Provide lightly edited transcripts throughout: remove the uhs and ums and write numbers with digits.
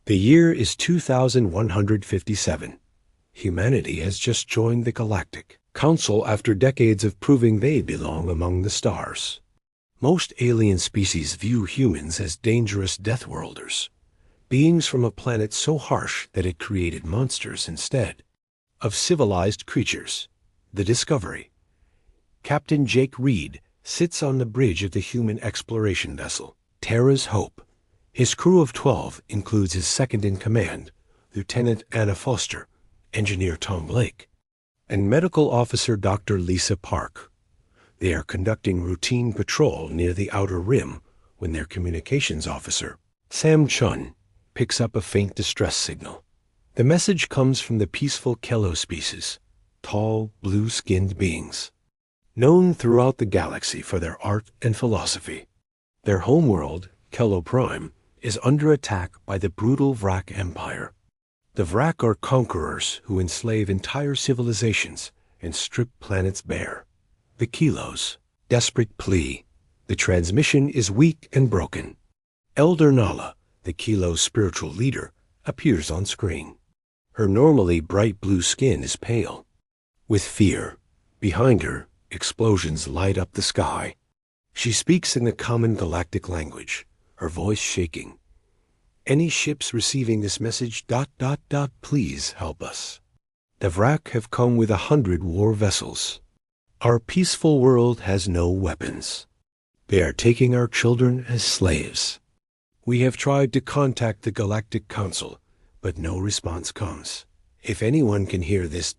The year is 2157. Humanity has just joined the Galactic Council after decades of proving they belong among the stars. Most alien species view humans as dangerous deathworlders, beings from a planet so harsh that it created monsters instead of civilized creatures. The Discovery. Captain Jake Reed sits on the bridge of the human exploration vessel, Terra's Hope. His crew of 12 includes his second-in-command, Lieutenant Anna Foster, Engineer Tom Blake, and Medical Officer Dr. Lisa Park. They are conducting routine patrol near the outer rim when their communications officer, Sam Chun, picks up a faint distress signal. The message comes from the peaceful Kello species, tall, blue-skinned beings, known throughout the galaxy for their art and philosophy. Their homeworld, Kello Prime, is under attack by the brutal Vrak Empire. The Vrak are conquerors who enslave entire civilizations and strip planets bare. The Kilos. Desperate plea. The transmission is weak and broken. Elder Nala, the Kilo's spiritual leader, appears on screen. Her normally bright blue skin is pale. With fear, behind her, explosions light up the sky. She speaks in the common galactic language, her voice shaking. Any ships receiving this message ... please help us. The Vrak have come with 100 war vessels. Our peaceful world has no weapons. They are taking our children as slaves. We have tried to contact the Galactic Council, but no response comes. If anyone can hear this ...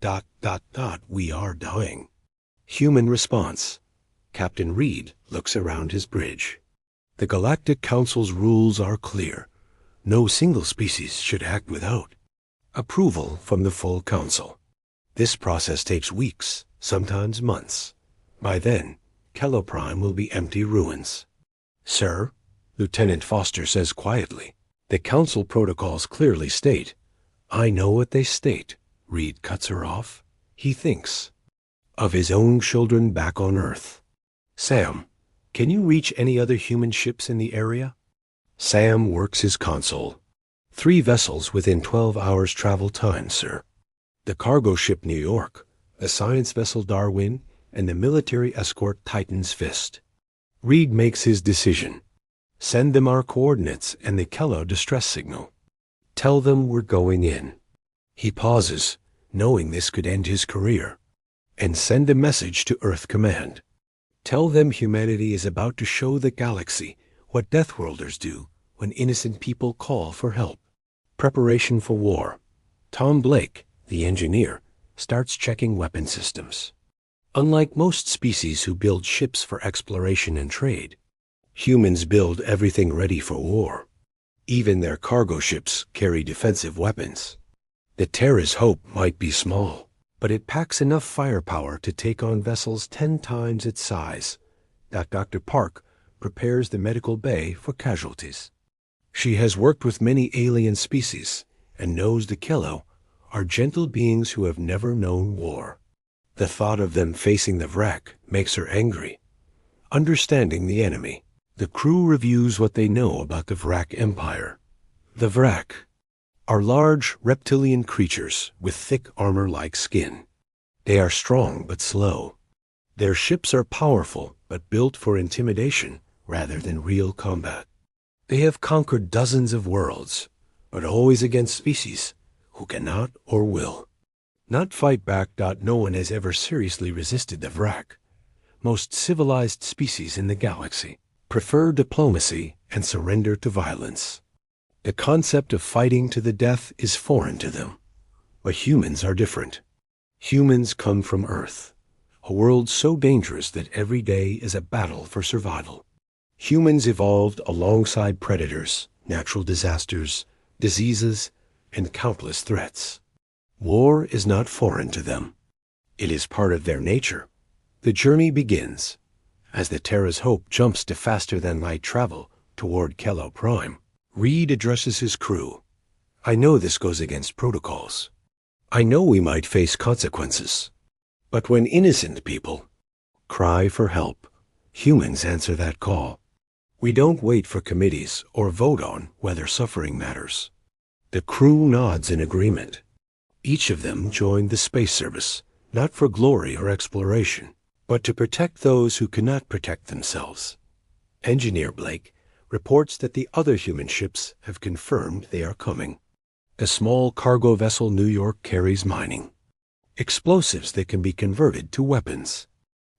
we are dying. Human response. Captain Reed looks around his bridge. The Galactic Council's rules are clear. No single species should act without approval from the full council. This process takes weeks, sometimes months. By then, Kello Prime will be empty ruins. Sir, Lieutenant Foster says quietly, the council protocols clearly state. I know what they state. Reed cuts her off. He thinks of his own children back on Earth. Sam, can you reach any other human ships in the area? Sam works his console. 3 vessels within 12 hours travel time, sir. The cargo ship New York, the science vessel Darwin, and the military escort Titan's Fist. Reed makes his decision. Send them our coordinates and the Kello distress signal. Tell them we're going in. He pauses, knowing this could end his career. And send a message to Earth Command. Tell them humanity is about to show the galaxy what Deathworlders do when innocent people call for help. Preparation for war. Tom Blake, the engineer, starts checking weapon systems. Unlike most species who build ships for exploration and trade, humans build everything ready for war. Even their cargo ships carry defensive weapons. The Terra's Hope might be small, but it packs enough firepower to take on vessels 10 times its size. Dr. Park prepares the medical bay for casualties. She has worked with many alien species and knows the Kello are gentle beings who have never known war. The thought of them facing the Vrak makes her angry. Understanding the enemy, the crew reviews what they know about the Vrak Empire. The Vrak are large reptilian creatures with thick armor-like skin. They are strong but slow. Their ships are powerful but built for intimidation rather than real combat. They have conquered dozens of worlds, but always against species who cannot or will not fight back. No one has ever seriously resisted the Vrak. Most civilized species in the galaxy prefer diplomacy and surrender to violence. The concept of fighting to the death is foreign to them. But humans are different. Humans come from Earth, a world so dangerous that every day is a battle for survival. Humans evolved alongside predators, natural disasters, diseases, and countless threats. War is not foreign to them. It is part of their nature. The journey begins as the Terra's Hope jumps to faster-than-light travel toward Kello Prime. Reed addresses his crew. I know this goes against protocols. I know we might face consequences. But when innocent people cry for help, humans answer that call. We don't wait for committees or vote on whether suffering matters. The crew nods in agreement. Each of them joined the space service, not for glory or exploration, but to protect those who cannot protect themselves. Engineer Blake reports that the other human ships have confirmed they are coming. A small cargo vessel New York carries mining, explosives that can be converted to weapons.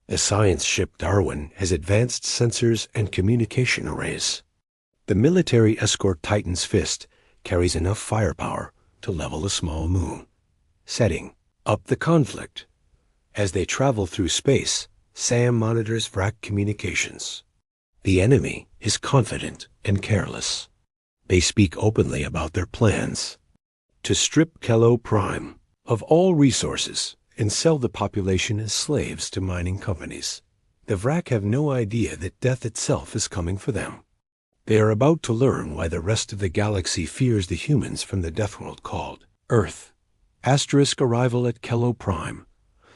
A science ship Darwin has advanced sensors and communication arrays. The military escort Titan's Fist carries enough firepower to level a small moon, setting up the conflict. As they travel through space, Sam monitors Vrak communications. The enemy is confident and careless. They speak openly about their plans to strip Kello Prime of all resources and sell the population as slaves to mining companies. The Vrak have no idea that death itself is coming for them. They are about to learn why the rest of the galaxy fears the humans from the Deathworld called Earth. Asterisk arrival at Kello Prime.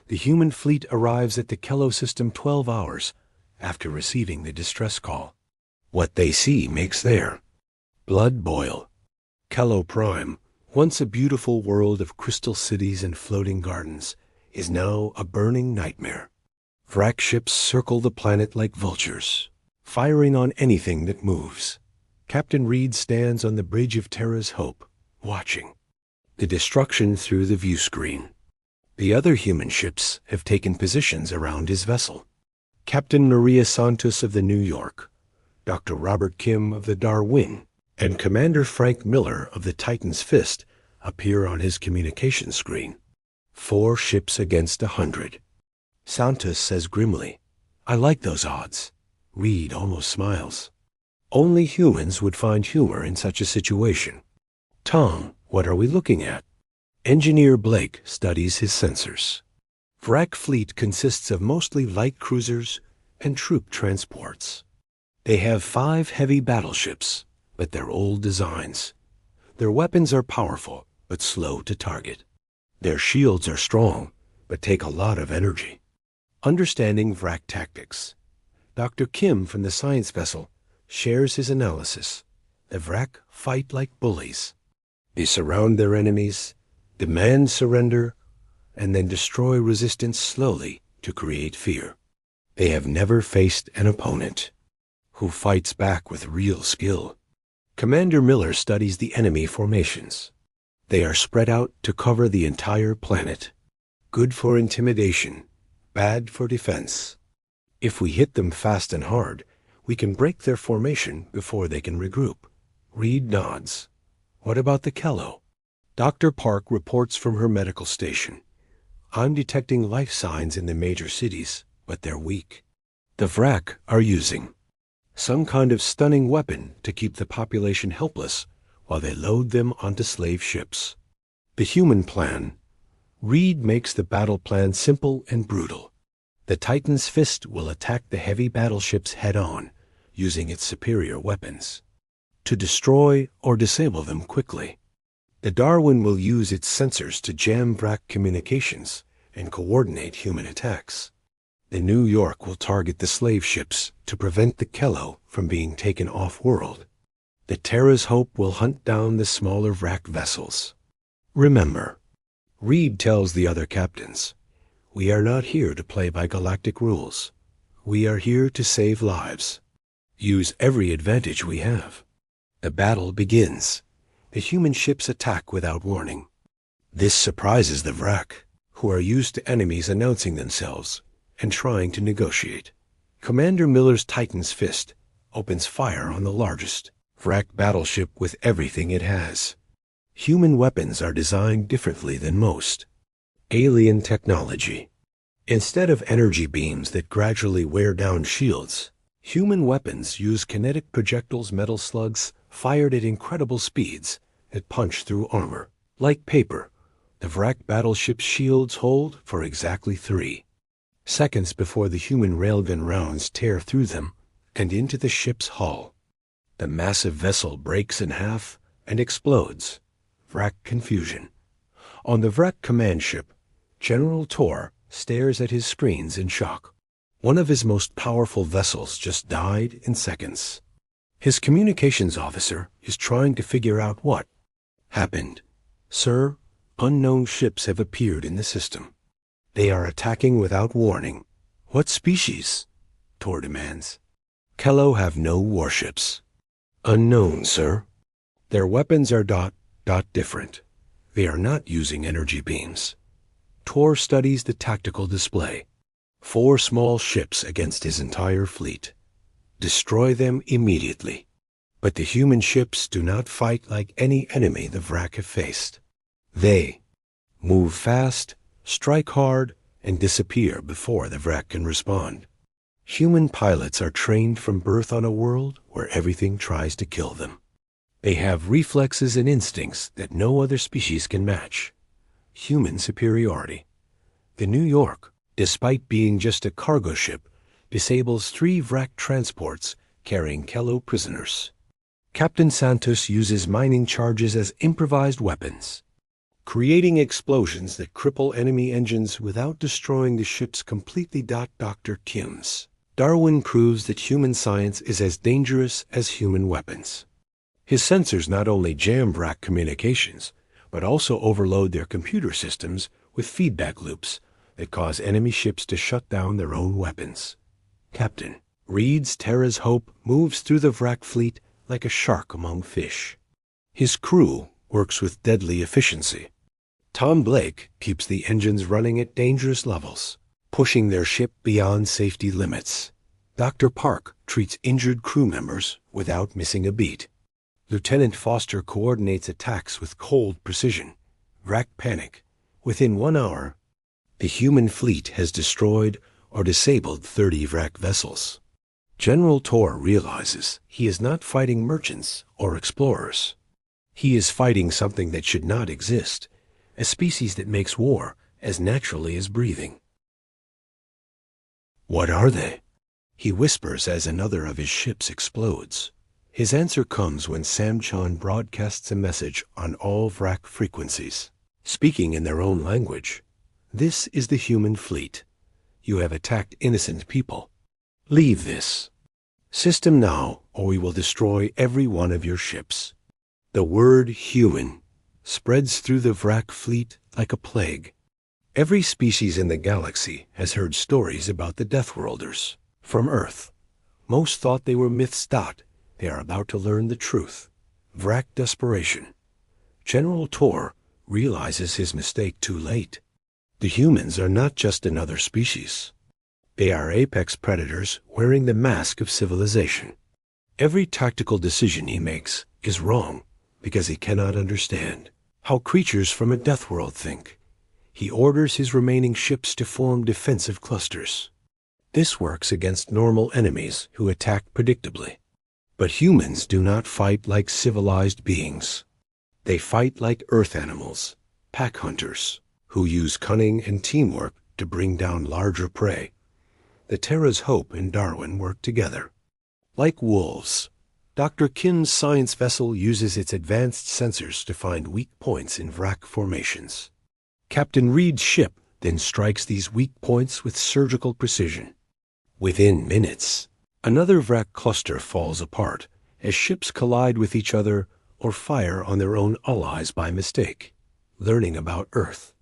The human fleet arrives at the Kello system 12 hours after receiving the distress call. What they see makes their blood boil. Kello Prime, once a beautiful world of crystal cities and floating gardens, is now a burning nightmare. Vrak ships circle the planet like vultures, firing on anything that moves. Captain Reed stands on the bridge of Terra's Hope, watching the destruction through the view screen. The other human ships have taken positions around his vessel. Captain Maria Santos of the New York, Dr. Robert Kim of the Darwin, and Commander Frank Miller of the Titan's Fist appear on his communication screen. 4 ships against 100. Santos says grimly, "I like those odds." Reed almost smiles. Only humans would find humor in such a situation. "Tom, what are we looking at?" Engineer Blake studies his sensors. Vrak fleet consists of mostly light cruisers and troop transports. They have 5 heavy battleships, but they're old designs. Their weapons are powerful, but slow to target. Their shields are strong, but take a lot of energy. Understanding Vrak tactics. Dr. Kim from the science vessel shares his analysis. The Vrak fight like bullies. They surround their enemies, demand surrender, and then destroy resistance slowly to create fear. They have never faced an opponent who fights back with real skill. Commander Miller studies the enemy formations. They are spread out to cover the entire planet. Good for intimidation, bad for defense. If we hit them fast and hard, we can break their formation before they can regroup. Reed nods. What about the Kello? Dr. Park reports from her medical station. I'm detecting life signs in the major cities, but they're weak. The Vrak are using some kind of stunning weapon to keep the population helpless while they load them onto slave ships. The human plan. Reed makes the battle plan simple and brutal. The Titan's Fist will attack the heavy battleships head-on, using its superior weapons to destroy or disable them quickly. The Darwin will use its sensors to jam Vrak communications and coordinate human attacks. The New York will target the slave ships to prevent the Kello from being taken off-world. The Terra's Hope will hunt down the smaller Vrak vessels. Remember, Reed tells the other captains, we are not here to play by galactic rules. We are here to save lives. Use every advantage we have. The battle begins. The human ships attack without warning. This surprises the Vrak, who are used to enemies announcing themselves and trying to negotiate. Commander Miller's Titan's Fist opens fire on the largest Vrak battleship with everything it has. Human weapons are designed differently than most. Alien technology. Instead of energy beams that gradually wear down shields, human weapons use kinetic projectiles, metal slugs fired at incredible speeds that punch through armor. Like paper, the Vrak battleship's shields hold for exactly 3 seconds before the human railgun rounds tear through them and into the ship's hull. The massive vessel breaks in half and explodes. Vrak confusion. On the Vrak command ship, General Tor stares at his screens in shock. One of his most powerful vessels just died in seconds. His communications officer is trying to figure out what Happened. Sir, unknown ships have appeared in the system. They are attacking without warning. What species? Tor demands. Kello have no warships. Unknown, sir. Their weapons are different. They are not using energy beams. Tor studies the tactical display. 4 small ships against his entire fleet. Destroy them immediately. But the human ships do not fight like any enemy the Vrak have faced. They move fast, strike hard, and disappear before the Vrak can respond. Human pilots are trained from birth on a world where everything tries to kill them. They have reflexes and instincts that no other species can match. Human superiority. The New York, despite being just a cargo ship, disables 3 Vrak transports carrying Kello prisoners. Captain Santos uses mining charges as improvised weapons, creating explosions that cripple enemy engines without destroying the ships completely. Dr. Kim's Darwin proves that human science is as dangerous as human weapons. His sensors not only jam Vrak communications, but also overload their computer systems with feedback loops that cause enemy ships to shut down their own weapons. Captain Reed's Terra's Hope moves through the Vrak fleet like a shark among fish. His crew works with deadly efficiency. Tom Blake keeps the engines running at dangerous levels, pushing their ship beyond safety limits. Dr. Park treats injured crew members without missing a beat. Lieutenant Foster coordinates attacks with cold precision. Vrak panic. Within 1 hour, the human fleet has destroyed or disabled 30 Vrak vessels. General Tor realizes he is not fighting merchants or explorers. He is fighting something that should not exist, a species that makes war as naturally as breathing. What are they? He whispers as another of his ships explodes. His answer comes when Samchan broadcasts a message on all Vrak frequencies, speaking in their own language. This is the human fleet. You have attacked innocent people. Leave this system now, or we will destroy every one of your ships. The word human spreads through the Vrak fleet like a plague. Every species in the galaxy has heard stories about the Deathworlders from Earth. Most thought they were myths. They are about to learn the truth. Vrak desperation. General Tor realizes his mistake too late. The humans are not just another species. They are apex predators wearing the mask of civilization. Every tactical decision he makes is wrong because he cannot understand how creatures from a deathworld think. He orders his remaining ships to form defensive clusters. This works against normal enemies who attack predictably. But humans do not fight like civilized beings. They fight like earth animals, pack hunters, who use cunning and teamwork to bring down larger prey. The Terra's Hope and Darwin work together. Like wolves, Dr. Kim's science vessel uses its advanced sensors to find weak points in Vrak formations. Captain Reed's ship then strikes these weak points with surgical precision. Within minutes, another Vrak cluster falls apart as ships collide with each other or fire on their own allies by mistake, learning about Earth.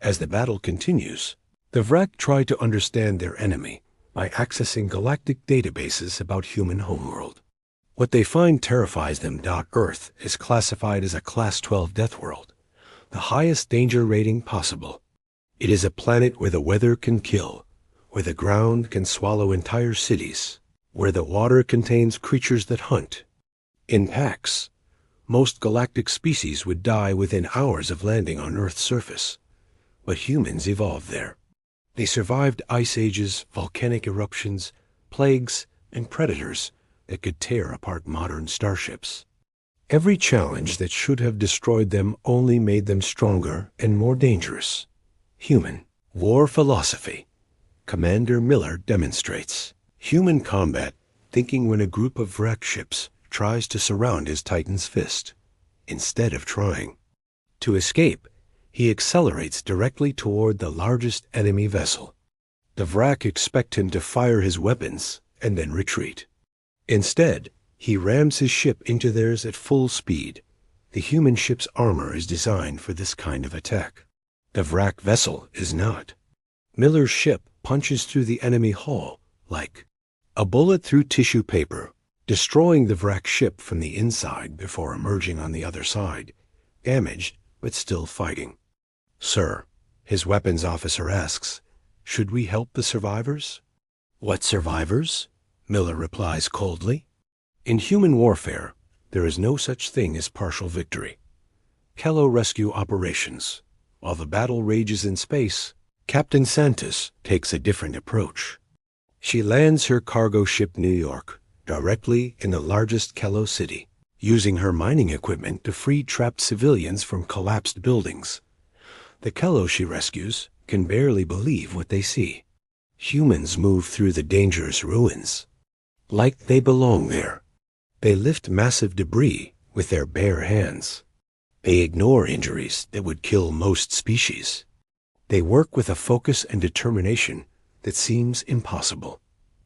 As the battle continues, the Vrak try to understand their enemy by accessing galactic databases about human homeworld. What they find terrifies them. Earth is classified as a Class 12 Deathworld, the highest danger rating possible. It is a planet where the weather can kill, where the ground can swallow entire cities, where the water contains creatures that hunt. In packs, most galactic species would die within hours of landing on Earth's surface. But humans evolved there. They survived ice ages, volcanic eruptions, plagues, and predators that could tear apart modern starships. Every challenge that should have destroyed them only made them stronger and more dangerous. Human war philosophy. Commander Miller demonstrates human combat thinking when a group of Vrak ships tries to surround his Titan's fist. Instead of trying to escape, he accelerates directly toward the largest enemy vessel. The Vrak expect him to fire his weapons and then retreat. Instead, he rams his ship into theirs at full speed. The human ship's armor is designed for this kind of attack. The Vrak vessel is not. Miller's ship punches through the enemy hull like a bullet through tissue paper, destroying the Vrak ship from the inside before emerging on the other side, damaged but still fighting. "Sir," his weapons officer asks, "should we help the survivors?" "What survivors?" Miller replies coldly. In human warfare, there is no such thing as partial victory. Kello rescue operations. While the battle rages in space, Captain Santos takes a different approach. She lands her cargo ship New York directly in the largest Kello city, using her mining equipment to free trapped civilians from collapsed buildings. The Kello she rescues can barely believe what they see. Humans move through the dangerous ruins like they belong there. They lift massive debris with their bare hands. They ignore injuries that would kill most species. They work with a focus and determination that seems impossible.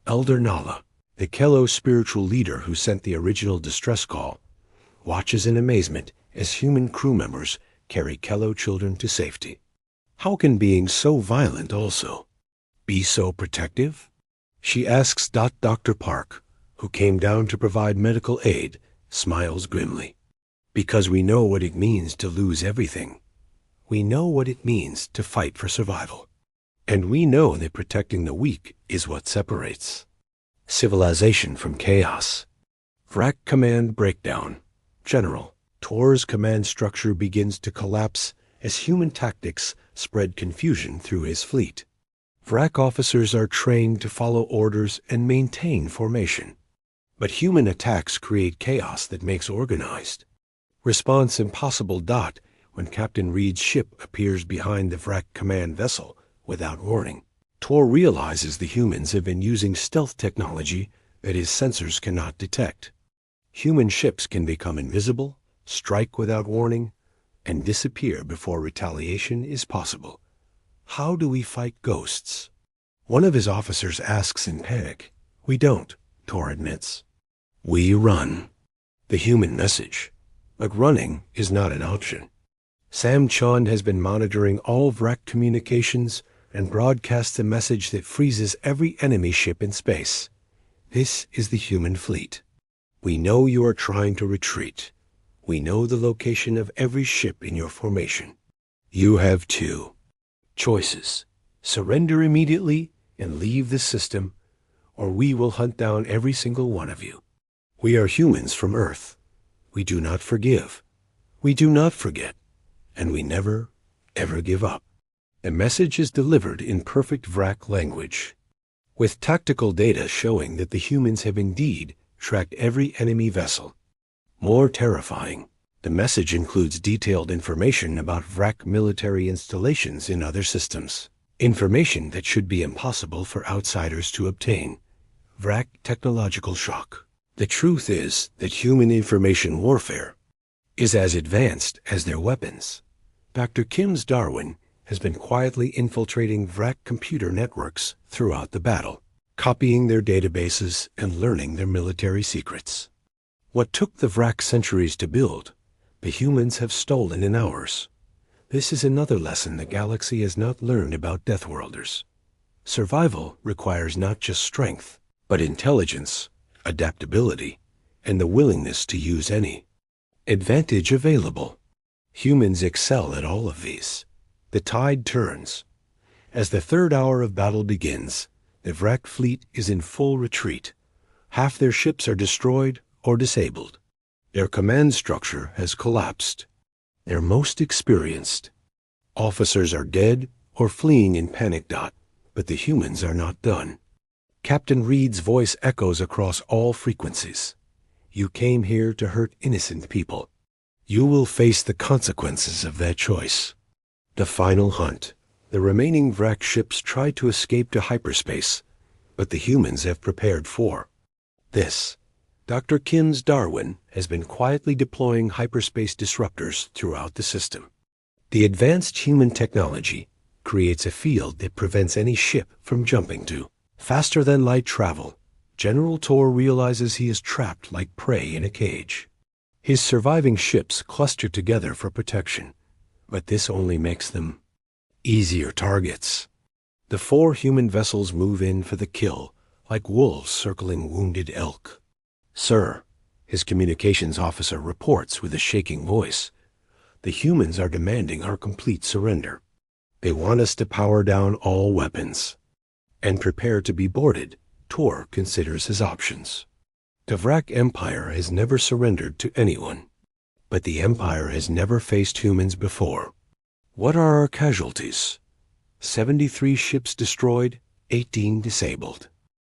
Elder Nala, the Kello spiritual leader who sent the original distress call, watches in amazement as human crew members carry Kello children to safety. How can beings so violent also be so protective? She asks. Dr. Park, who came down to provide medical aid, smiles grimly. Because we know what it means to lose everything. We know what it means to fight for survival. And we know that protecting the weak is what separates civilization from chaos. Vrak command breakdown. General, Tor's command structure begins to collapse as human tactics spread confusion through his fleet. Vrak officers are trained to follow orders and maintain formation. But human attacks create chaos that makes organized. Response impossible. When Captain Reed's ship appears behind the Vrak command vessel without warning, Tor realizes the humans have been using stealth technology that his sensors cannot detect. Human ships can become invisible, strike without warning, and disappear before retaliation is possible. How do we fight ghosts? One of his officers asks in panic. We don't, Tor admits. We run. The human message. But running is not an option. Sam Chand has been monitoring all Vrak communications and broadcasts a message that freezes every enemy ship in space. This is the human fleet. We know you are trying to retreat. We know the location of every ship in your formation. You have two choices. Surrender immediately and leave the system, or we will hunt down every single one of you. We are humans from Earth. We do not forgive. We do not forget. And we never, ever give up. The message is delivered in perfect Vrak language, with tactical data showing that the humans have indeed tracked every enemy vessel. More terrifying, the message includes detailed information about Vrak military installations in other systems, information that should be impossible for outsiders to obtain. Vrak technological shock. The truth is that human information warfare is as advanced as their weapons. Dr. Kim's Darwin has been quietly infiltrating Vrak computer networks throughout the battle, copying their databases and learning their military secrets. What took the Vrak centuries to build, the humans have stolen in hours. This is another lesson the galaxy has not learned about Deathworlders. Survival requires not just strength, but intelligence, adaptability, and the willingness to use any advantage available. Humans excel at all of these. The tide turns. As the third hour of battle begins, the Vrak fleet is in full retreat. Half their ships are destroyed or disabled. Their command structure has collapsed. Their most experienced officers are dead or fleeing in panic. But the humans are not done. Captain Reed's voice echoes across all frequencies. You came here to hurt innocent people. You will face the consequences of that choice. The final hunt. The remaining Vrak ships try to escape to hyperspace, but the humans have prepared for this. Dr. Kim's Darwin has been quietly deploying hyperspace disruptors throughout the system. The advanced human technology creates a field that prevents any ship from jumping to. Faster than light travel, General Tor realizes he is trapped like prey in a cage. His surviving ships cluster together for protection, but this only makes them easier targets. The 4 human vessels move in for the kill, like wolves circling wounded elk. "Sir," his communications officer reports with a shaking voice, "the humans are demanding our complete surrender. They want us to power down all weapons and prepare to be boarded." Tor considers his options. The Vrak Empire has never surrendered to anyone, but the Empire has never faced humans before. "What are our casualties?" 73 ships destroyed, 18 disabled.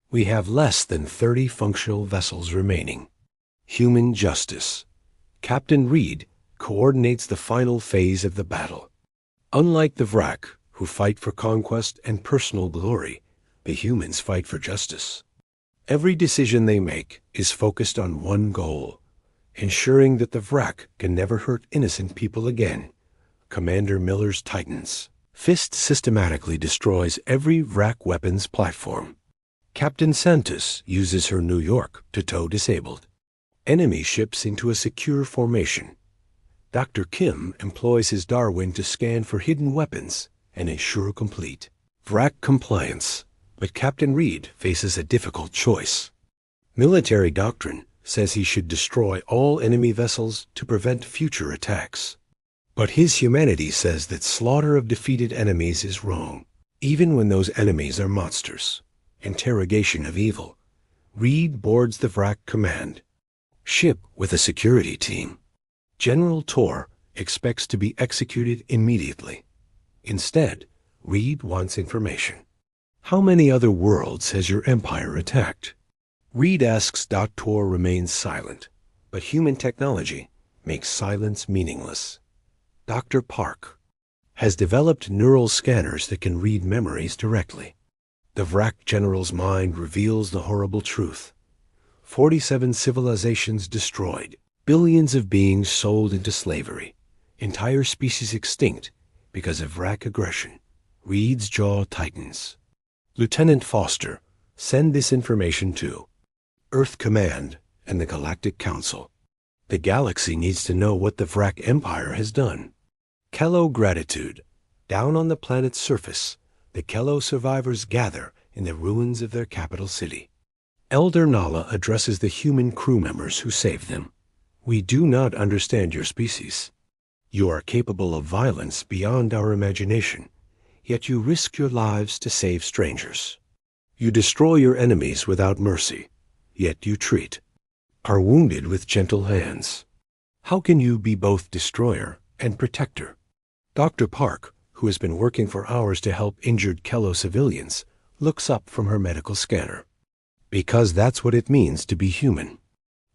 "We have less than 30 functional vessels remaining." Human justice. Captain Reed coordinates the final phase of the battle. Unlike the Vrak, who fight for conquest and personal glory, the humans fight for justice. Every decision they make is focused on one goal: ensuring that the Vrak can never hurt innocent people again. Commander Miller's Titans. Fist systematically destroys every Vrak weapons platform. Captain Santos uses her New York to tow disabled enemy ships into a secure formation. Dr. Kim employs his Darwin to scan for hidden weapons and ensure complete Vrak compliance. But Captain Reed faces a difficult choice. Military doctrine says he should destroy all enemy vessels to prevent future attacks. But his humanity says that slaughter of defeated enemies is wrong, even when those enemies are monsters. Interrogation of evil. Reed boards the Vrak command ship with a security team. General Tor expects to be executed immediately. Instead, Reed wants information. "How many other worlds has your empire attacked?" Reed asks. Tor remains silent, but human technology makes silence meaningless. Dr. Park has developed neural scanners that can read memories directly. The Vrak general's mind reveals the horrible truth. 47 civilizations destroyed, billions of beings sold into slavery, entire species extinct because of Vrak aggression. Reed's jaw tightens. Lieutenant Foster, send this information to Earth Command and the Galactic Council. The galaxy needs to know what the Vrak Empire has done. Kello gratitude. Down on the planet's surface, the Kello survivors gather in the ruins of their capital city. Elder Nala addresses the human crew members who saved them. "We do not understand your species. You are capable of violence beyond our imagination, yet you risk your lives to save strangers. You destroy your enemies without mercy, yet you are wounded with gentle hands. How can you be both destroyer and protector?" Dr. Park, who has been working for hours to help injured Kello civilians, looks up from her medical scanner. "Because that's what it means to be human.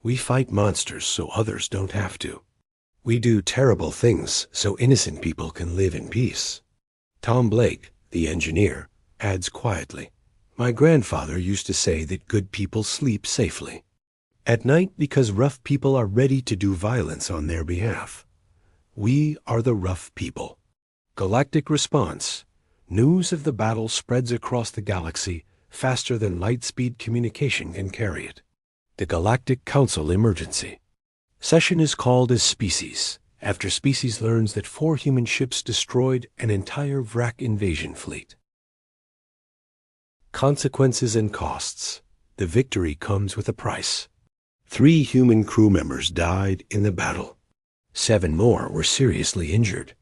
We fight monsters so others don't have to. We do terrible things so innocent people can live in peace." Tom Blake, the engineer, adds quietly, "My grandfather used to say that good people sleep safely at night because rough people are ready to do violence on their behalf. We are the rough people." Galactic response. News of the battle spreads across the galaxy faster than light-speed communication can carry it. The Galactic Council emergency. Session is called as Species, after Species learns that 4 human ships destroyed an entire Vrak invasion fleet. Consequences and costs. The victory comes with a price. 3 human crew members died in the battle. 7 more were seriously injured.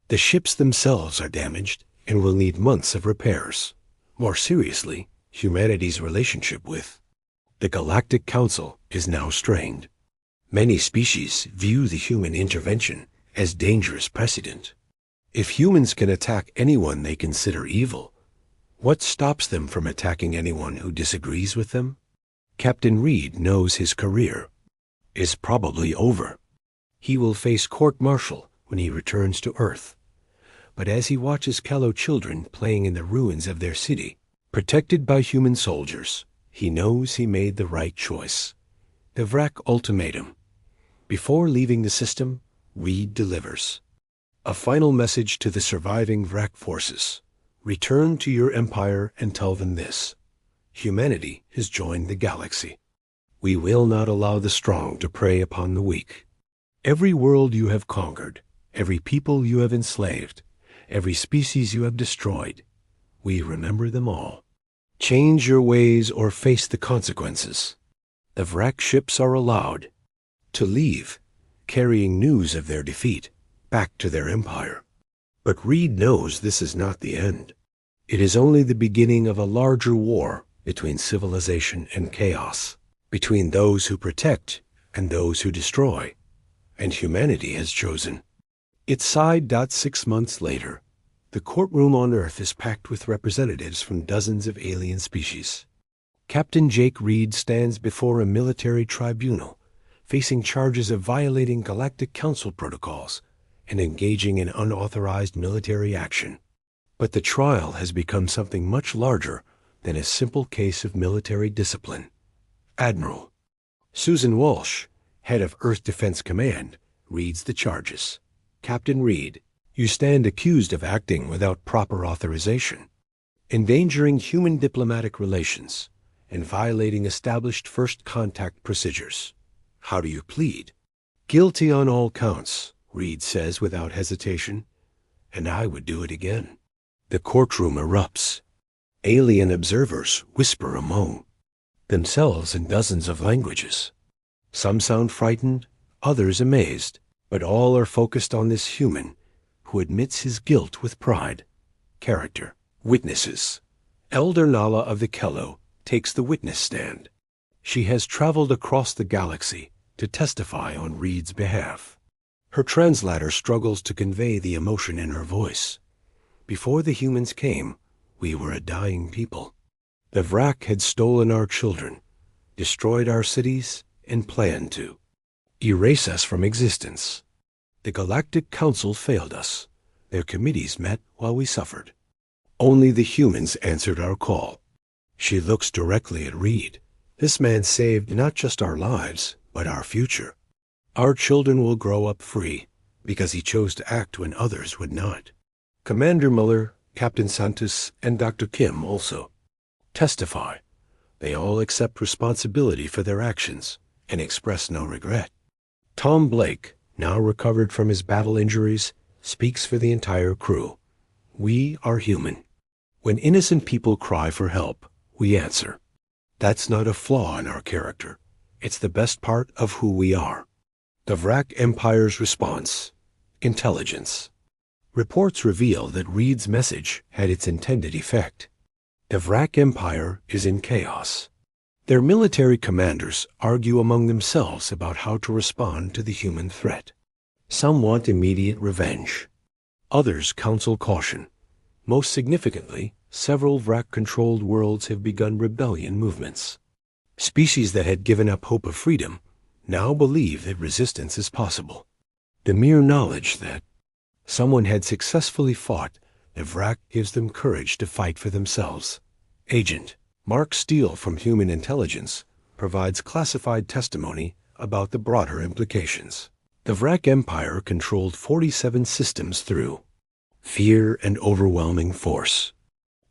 The ships themselves are damaged and will need months of repairs. More seriously, humanity's relationship with the Galactic Council is now strained. Many species view the human intervention as dangerous precedent. If humans can attack anyone they consider evil, what stops them from attacking anyone who disagrees with them? Captain Reed knows his career is probably over. He will face court-martial when he returns to Earth. But as he watches Kello children playing in the ruins of their city, protected by human soldiers, he knows he made the right choice. The Vrak ultimatum. Before leaving the system, Reed delivers a final message to the surviving Vrak forces. Return to your empire and tell them this: humanity has joined the galaxy. We will not allow the strong to prey upon the weak. Every world you have conquered, every people you have enslaved, every species you have destroyed, we remember them all. Change your ways or face the consequences. The wreck ships are allowed to leave, carrying news of their defeat back to their empire. But Reed knows this is not the end. It is only the beginning of a larger war between civilization and chaos, between those who protect and those who destroy. And humanity has chosen. It's 6 months later. The courtroom on Earth is packed with representatives from dozens of alien species. Captain Jake Reed stands before a military tribunal, facing charges of violating Galactic Council protocols and engaging in unauthorized military action. But the trial has become something much larger than a simple case of military discipline. Admiral Susan Walsh, head of Earth Defense Command, reads the charges. Captain Reed, you stand accused of acting without proper authorization, endangering human diplomatic relations, and violating established first contact procedures. How do you plead? Guilty on all counts, Reed says without hesitation, and I would do it again. The courtroom erupts. Alien observers whisper among themselves in dozens of languages. Some sound frightened, others amazed, but all are focused on this human who admits his guilt with pride. Character. Witnesses. Elder Nala of the Kello takes the witness stand. She has traveled across the galaxy to testify on Reed's behalf. Her translator struggles to convey the emotion in her voice. Before the humans came, we were a dying people. The Vrak had stolen our children, destroyed our cities, and planned to erase us from existence. The Galactic Council failed us. Their committees met while we suffered. Only the humans answered our call. She looks directly at Reed. This man saved not just our lives, but our future. Our children will grow up free because he chose to act when others would not. Commander Muller, Captain Santos, and Dr. Kim also testify. They all accept responsibility for their actions and express no regret. Tom Blake, now recovered from his battle injuries, speaks for the entire crew. We are human. When innocent people cry for help, we answer. That's not a flaw in our character. It's the best part of who we are. The Vrak Empire's response. Intelligence. Reports reveal that Reed's message had its intended effect. The Vrak Empire is in chaos. Their military commanders argue among themselves about how to respond to the human threat. Some want immediate revenge. Others counsel caution. Most significantly, several Vrak-controlled worlds have begun rebellion movements. Species that had given up hope of freedom now believe that resistance is possible. The mere knowledge that someone had successfully fought the Vrak gives them courage to fight for themselves. Agent Mark Steele from Human Intelligence provides classified testimony about the broader implications. The Vrak Empire controlled 47 systems through fear and overwhelming force.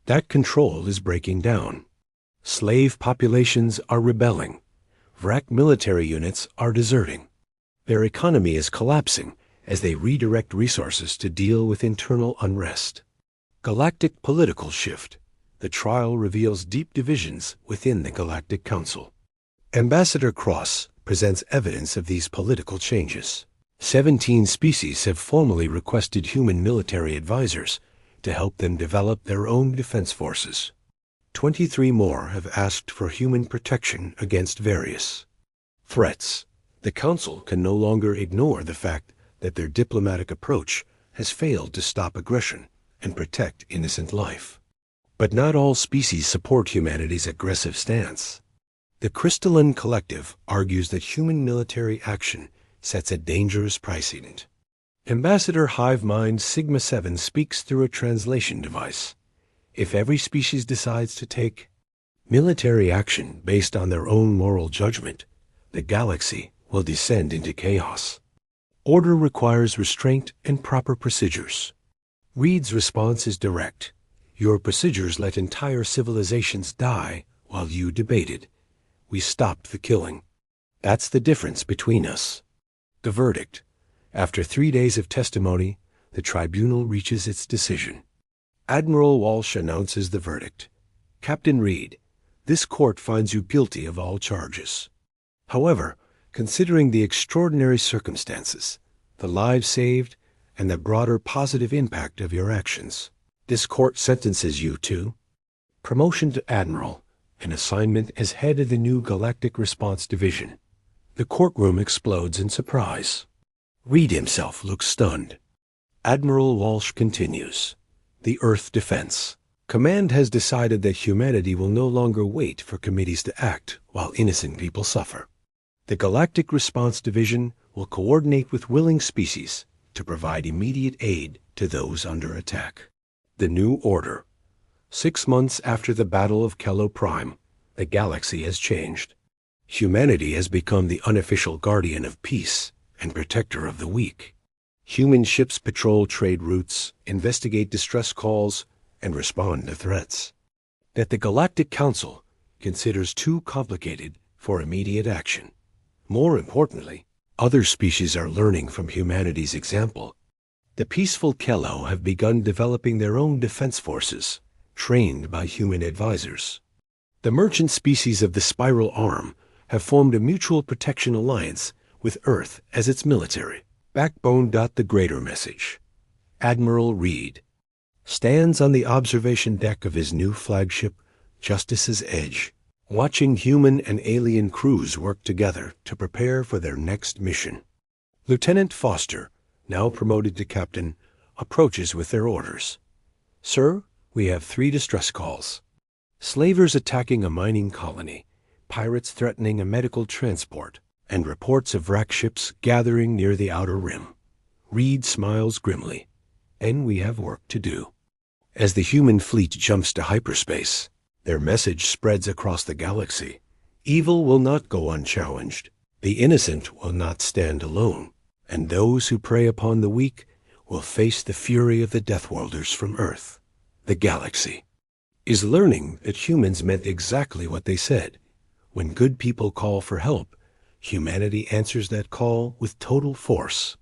That control is breaking down. Slave populations are rebelling. Vrak military units are deserting. Their economy is collapsing as they redirect resources to deal with internal unrest. Galactic political shift. The trial reveals deep divisions within the Galactic Council. Ambassador Cross presents evidence of these political changes. 17 species have formally requested human military advisors to help them develop their own defense forces. 23 more have asked for human protection against various threats. The Council can no longer ignore the fact that their diplomatic approach has failed to stop aggression and protect innocent life. But not all species support humanity's aggressive stance. The Crystalline Collective argues that human military action sets a dangerous precedent. Ambassador Hivemind Sigma 7 speaks through a translation device. If every species decides to take military action based on their own moral judgment, the galaxy will descend into chaos. Order requires restraint and proper procedures. Reed's response is direct. Your procedures let entire civilizations die while you debated. We stopped the killing. That's the difference between us. The verdict. After 3 days of testimony, the tribunal reaches its decision. Admiral Walsh announces the verdict. Captain Reed, this court finds you guilty of all charges. However, considering the extraordinary circumstances, the lives saved, and the broader positive impact of your actions, this court sentences you to promotion to Admiral, an assignment as head of the new Galactic Response Division. The courtroom explodes in surprise. Reed himself looks stunned. Admiral Walsh continues. The Earth Defense. Command has decided that humanity will no longer wait for committees to act while innocent people suffer. The Galactic Response Division will coordinate with willing species to provide immediate aid to those under attack. The New Order. 6 months after the Battle of Kello Prime, the galaxy has changed. Humanity has become the unofficial guardian of peace and protector of the weak. Human ships patrol trade routes, investigate distress calls, and respond to threats that the Galactic Council considers too complicated for immediate action. More importantly, other species are learning from humanity's example. The peaceful Kello have begun developing their own defense forces, trained by human advisors. The merchant species of the Spiral Arm have formed a mutual protection alliance with Earth as its military backbone. The greater message. Admiral Reed stands on the observation deck of his new flagship, Justice's Edge, watching human and alien crews work together to prepare for their next mission. Lieutenant Foster, now promoted to captain, approaches with their orders. Sir, we have 3 distress calls. Slavers attacking a mining colony, pirates threatening a medical transport, and reports of wreck ships gathering near the outer rim. Reed smiles grimly, and we have work to do. As the human fleet jumps to hyperspace, their message spreads across the galaxy. Evil will not go unchallenged. The innocent will not stand alone, and those who prey upon the weak will face the fury of the Deathworlders from Earth. The galaxy is learning that humans meant exactly what they said. When good people call for help, humanity answers that call with total force.